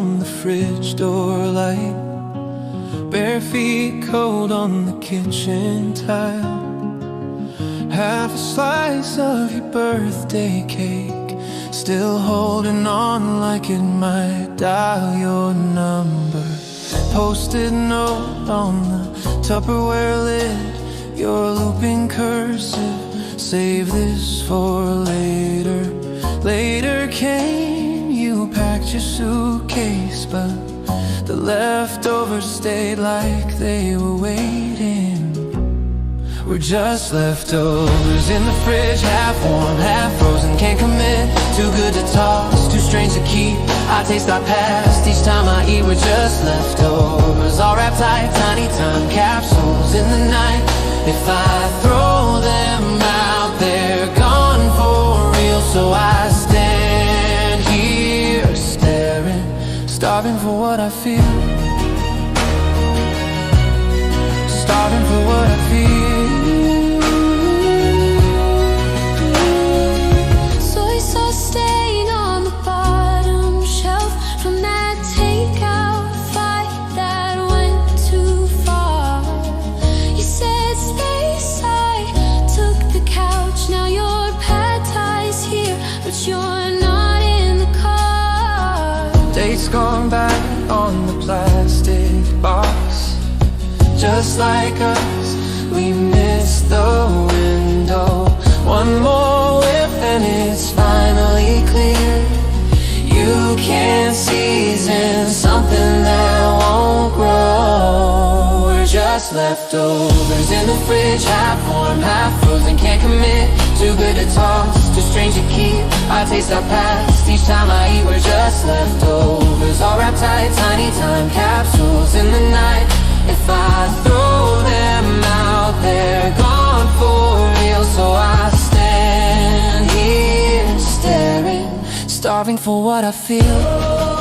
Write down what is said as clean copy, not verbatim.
on the fridge door light, bare feet cold on the kitchen tile. Half a slice of your birthday cake, still holding on like it might dial your number. Post-it note on the Tupperware lid, your looping cursive, save this for later. Later came, you packed your suitcase, but the leftovers stayed like they were waiting. We're just leftovers in the fridge, half warm, half frozen, can't commit. Too good to toss, too strange to keep. I taste our past each time I eat. We're just leftovers, all wrapped tight, tiny time capsules in the night. If I throw them out, they're gone for real. So I stand here staring, starving for what I feel, starving for what I feel. Soy sauce stain on the bottom shelf from that takeout fight that went too far. You said space, I took the couch. Now your pad thai's here, but you're not in the car. Dates gone back on the plastic box. Just like us, we missed the window. One more whiff and it's finally clear. You can't season something that won't grow. We're just leftovers in the fridge, half warm, half frozen, can't commit. Too good to toss, too strange to keep. I taste our past each time I eat. We're just leftovers, all wrapped tight, tiny time capsules in the night. If I throw them out, they're gone for real. So I stand here staring, starving for what I feel.